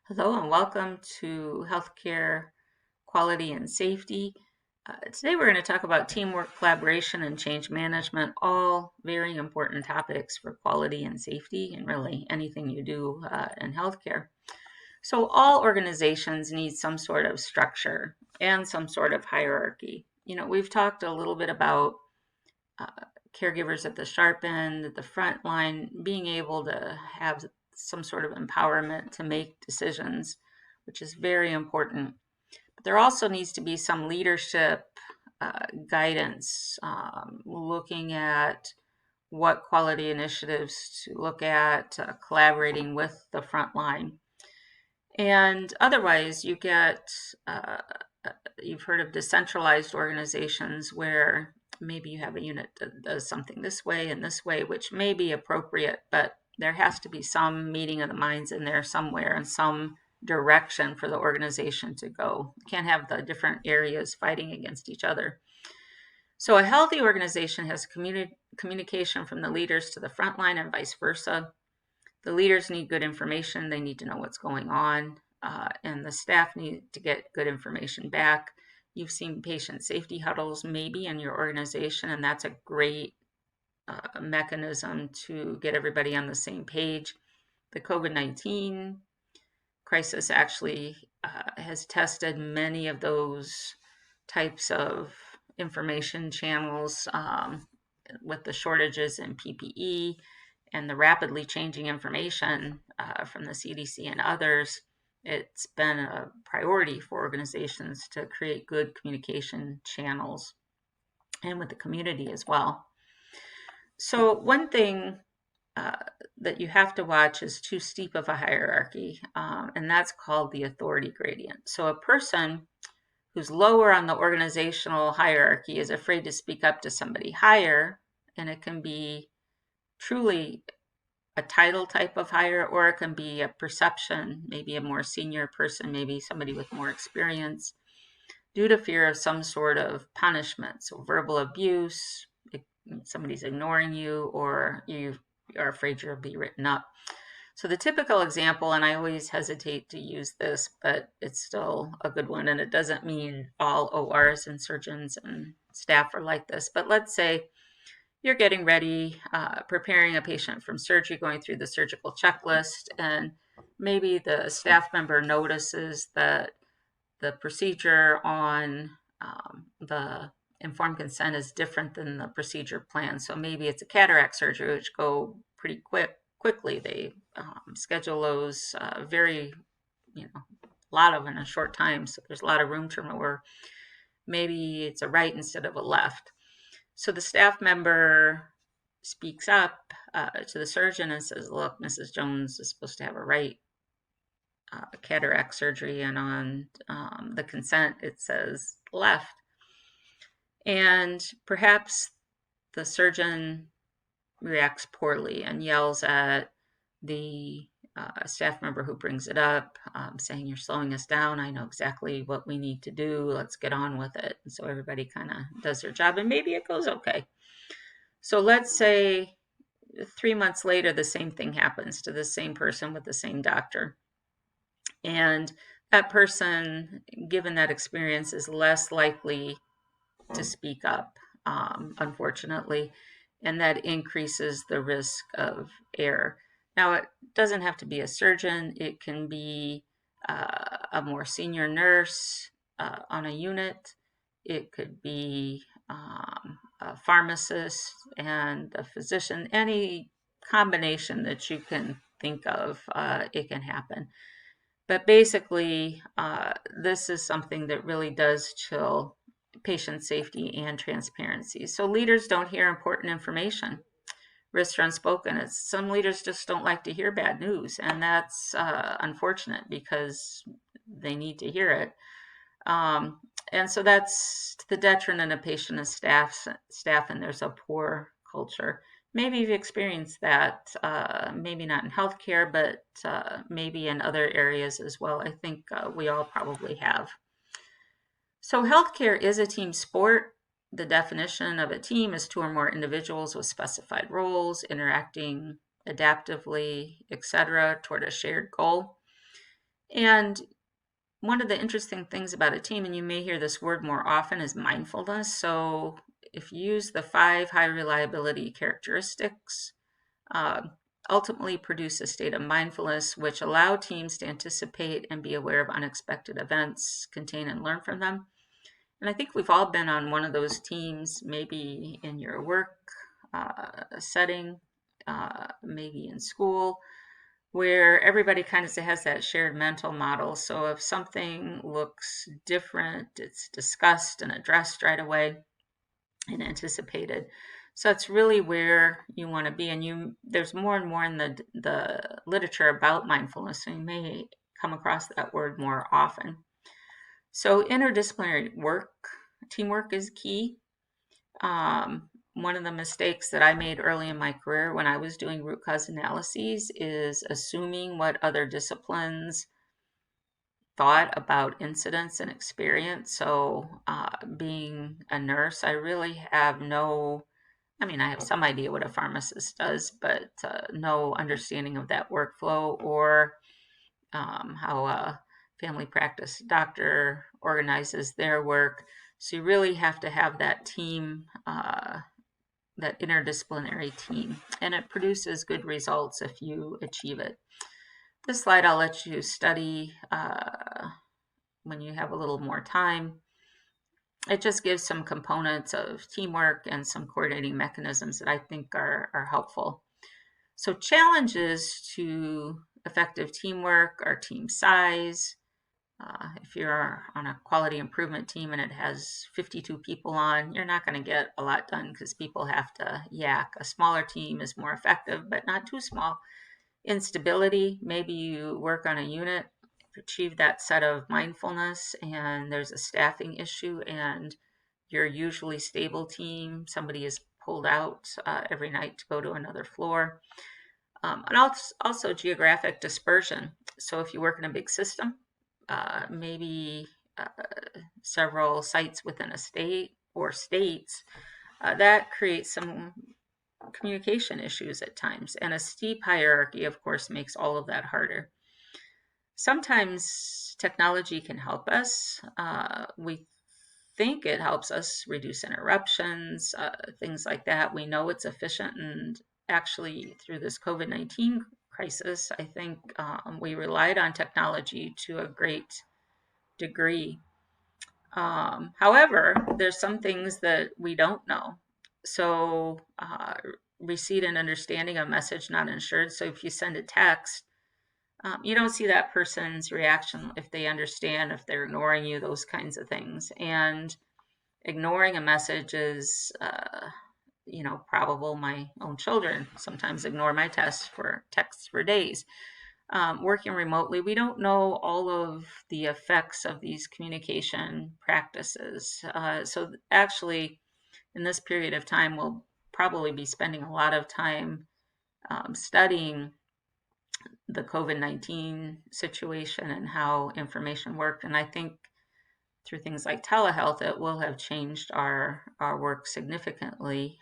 Hello and welcome to Healthcare Quality and Safety. Today we're going to talk about teamwork, collaboration, and change management, all very important topics for quality and safety and really anything you do in healthcare. So all organizations need some sort of structure and some sort of hierarchy. We've talked a little bit about uh, caregivers at the sharp end, at the front line, being able to have some sort of empowerment to make decisions, which is very important. But there also needs to be some leadership guidance, looking at what quality initiatives to look at, collaborating with the front line. And otherwise, you get, uh, you've heard of decentralized organizations where maybe you have a unit that does something this way, which may be appropriate, but there has to be some meeting of the minds in there somewhere and some direction for the organization to go. You can't have the different areas fighting against each other. So a healthy organization has communication from the leaders to the front line and vice versa. The leaders need good information. They need to know what's going on, and the staff need to get good information back. You've seen patient safety huddles maybe in your organization, and that's a great mechanism to get everybody on the same page. The COVID-19 crisis actually has tested many of those types of information channels, with the shortages in PPE and the rapidly changing information from the CDC and others. It's been a priority for organizations to create good communication channels and with the community as well. So one thing uh, that you have to watch is too steep of a hierarchy, and that's called the authority gradient. So a person who's lower on the organizational hierarchy is afraid to speak up to somebody higher, and it can be truly a title type of hire, or it can be a perception, maybe a more senior person, maybe somebody with more experience, due to fear of some sort of punishment. So verbal abuse, somebody's ignoring you, or you are afraid you'll be written up. So the typical example, and I always hesitate to use this, but it's still a good one, and it doesn't mean all ORs and surgeons and staff are like this, but let's say you're getting ready, preparing a patient from surgery, going through the surgical checklist, and maybe the staff member notices that the procedure on the informed consent is different than the procedure plan. So maybe it's a cataract surgery, which go pretty quickly. They schedule those very, a lot of in a short time. So there's a lot of room to maneuver. Maybe it's a right instead of a left. So the staff member speaks up to the surgeon and says, look, Mrs. Jones is supposed to have a right cataract surgery, and on the consent it says left. And perhaps the surgeon reacts poorly and yells at the staff member who brings it up, saying, you're slowing us down. I know exactly what we need to do. Let's get on with it. And so everybody kind of does their job, and maybe it goes okay. So let's say 3 months later, the same thing happens to the same person with the same doctor. And that person, given that experience, is less likely to speak up, unfortunately, and that increases the risk of error. Now, it doesn't have to be a surgeon, it can be a more senior nurse on a unit, it could be a pharmacist and a physician, any combination that you can think of, it can happen. But basically, this is something that really does chill patient safety and transparency. So leaders don't hear important information. Risks are unspoken. Some leaders just don't like to hear bad news, and that's unfortunate because they need to hear it. And so that's to the detriment of patient and staff, and there's a poor culture. Maybe you've experienced that, maybe not in healthcare, but maybe in other areas as well. I think we all probably have. So healthcare is a team sport. The definition of a team is two or more individuals with specified roles, interacting adaptively, etc., toward a shared goal. And one of the interesting things about a team, and you may hear this word more often, is mindfulness. So if you use the 5 high reliability characteristics, uh, ultimately produce a state of mindfulness, which allow teams to anticipate and be aware of unexpected events, contain and learn from them. And I think we've all been on one of those teams, maybe in your work setting, maybe in school, where everybody kind of has that shared mental model. So if something looks different, it's discussed and addressed right away and anticipated. So it's really where you want to be. And there's more and more in the literature about mindfulness, so you may come across that word more often. So interdisciplinary teamwork is key. One of the mistakes that I made early in my career when I was doing root cause analyses is assuming what other disciplines thought about incidents and experience. So, being a nurse, I really have I have some idea what a pharmacist does, but no understanding of that workflow or how a family practice doctor organizes their work. So, you really have to have that team. That interdisciplinary team, and it produces good results if you achieve it. This slide I'll let you study when you have a little more time. It just gives some components of teamwork and some coordinating mechanisms that I think are helpful. So challenges to effective teamwork are team size. If you're on a quality improvement team and it has 52 people on, you're not going to get a lot done because people have to yak. A smaller team is more effective, but not too small. Instability, maybe you work on a unit, achieve that set of mindfulness, and there's a staffing issue, and your usually stable team, somebody is pulled out every night to go to another floor. And also geographic dispersion. So if you work in a big system, maybe uh, several sites within a state or states, that creates some communication issues at times. And a steep hierarchy, of course, makes all of that harder. Sometimes technology can help us. We think it helps us reduce interruptions, things like that. We know it's efficient, and actually, through this COVID-19 crisis, I think we relied on technology to a great degree. However, there's some things that we don't know. So, receipt and understanding of message not ensured. So, if you send a text, you don't see that person's reaction, if they understand, if they're ignoring you, those kinds of things. And ignoring a message is, probable. My own children sometimes ignore my texts for days. Working remotely, we don't know all of the effects of these communication practices. So actually, in this period of time, we'll probably be spending a lot of time studying the COVID-19 situation and how information worked. And I think through things like telehealth, it will have changed our work significantly,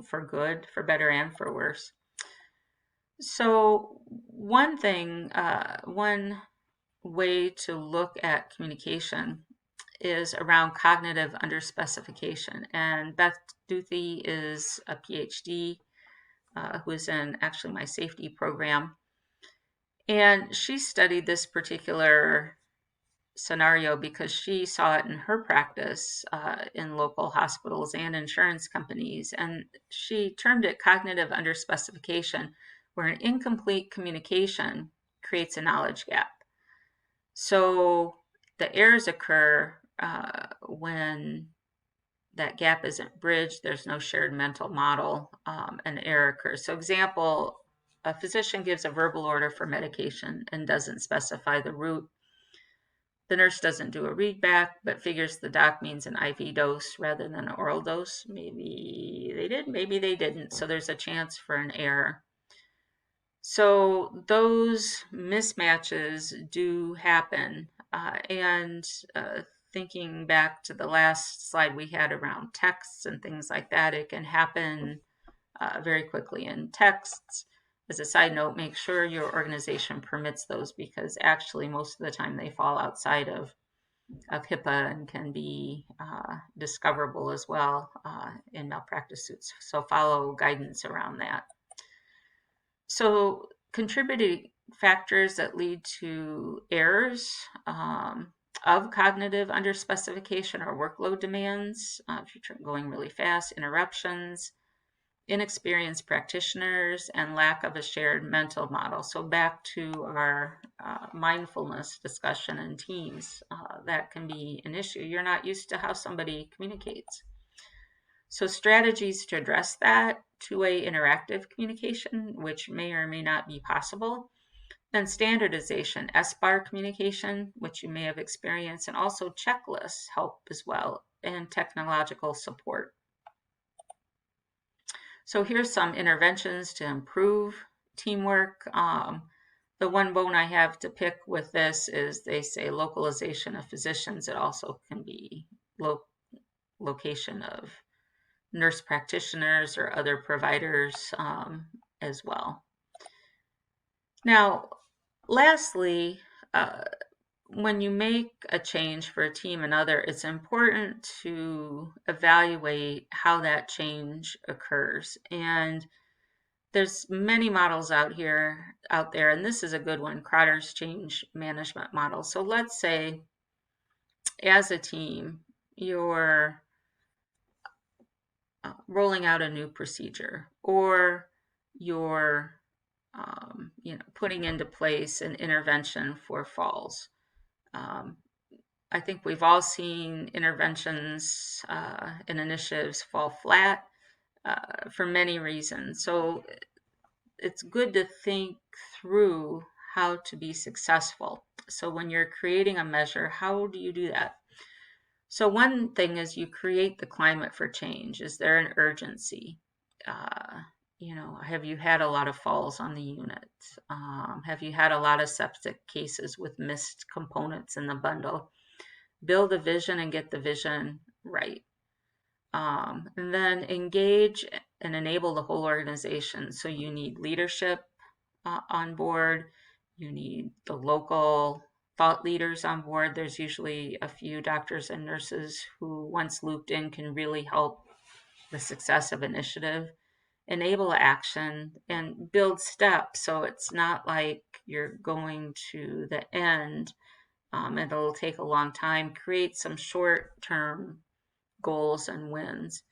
for good, for better, and for worse. So one way to look at communication is around cognitive underspecification. And Beth Duthie is a PhD who is in actually my safety program. And she studied this particular scenario because she saw it in her practice in local hospitals and insurance companies. And she termed it cognitive underspecification, where an incomplete communication creates a knowledge gap. So the errors occur when that gap isn't bridged, there's no shared mental model, an error occurs. So example, a physician gives a verbal order for medication and doesn't specify the route. The nurse doesn't do a read back, but figures the doc means an IV dose rather than an oral dose. Maybe they did, maybe they didn't. So there's a chance for an error. So those mismatches do happen. And thinking back to the last slide we had around texts and things like that, it can happen very quickly in texts. as a side note, make sure your organization permits those, because actually most of the time they fall outside of HIPAA and can be discoverable as well in malpractice suits. So follow guidance around that. So contributing factors that lead to errors of cognitive underspecification or workload demands, if you're going really fast, interruptions, inexperienced practitioners, and lack of a shared mental model. So back to our mindfulness discussion in teams, that can be an issue. You're not used to how somebody communicates. So strategies to address that: two-way interactive communication, which may or may not be possible. Then standardization, SBAR communication, which you may have experienced, and also checklists help as well, and technological support. So here's some interventions to improve teamwork. The one bone I have to pick with this is they say localization of physicians. It also can be location of nurse practitioners or other providers as well. Now, lastly, when you make a change for a team and other, it's important to evaluate how that change occurs. And there's many models out there, and this is a good one, Krotter's change management model. So let's say as a team, you're rolling out a new procedure, or you're putting into place an intervention for falls. I think we've all seen interventions and initiatives fall flat for many reasons. So it's good to think through how to be successful. So when you're creating a measure, how do you do that? So one thing is you create the climate for change. Is there an urgency? Have you had a lot of falls on the unit? Have you had a lot of septic cases with missed components in the bundle? Build a vision and get the vision right. And then engage and enable the whole organization. So you need leadership on board. You need the local thought leaders on board. There's usually a few doctors and nurses who, once looped in, can really help the success of initiative. Enable action and build steps, so it's not like you're going to the end. It'll take a long time. Create some short-term goals and wins.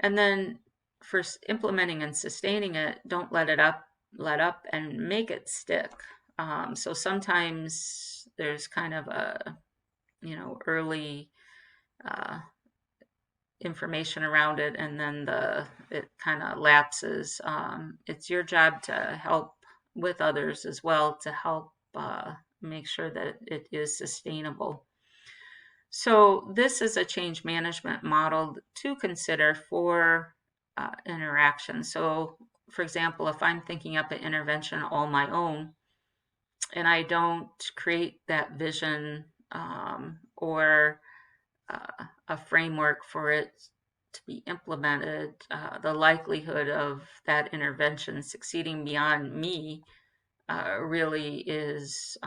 And then for implementing and sustaining it, don't let up and make it stick. So sometimes there's kind of a early information around it, and then it kind of lapses. It's your job to help with others as well, to help make sure that it is sustainable. So this is a change management model to consider for interaction. So for example, if I'm thinking up an intervention all my own and I don't create that vision or a framework for it to be implemented, the likelihood of that intervention succeeding beyond me really is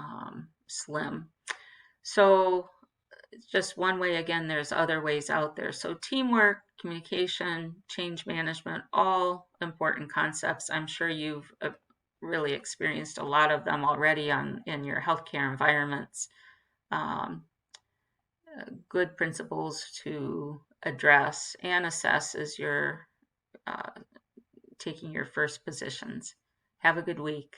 slim. So it's just one way. Again, there's other ways out there. So teamwork, communication, change management, all important concepts. I'm sure you've really experienced a lot of them already in your healthcare environments. Good principles to address and assess as you're taking your first positions. Have a good week.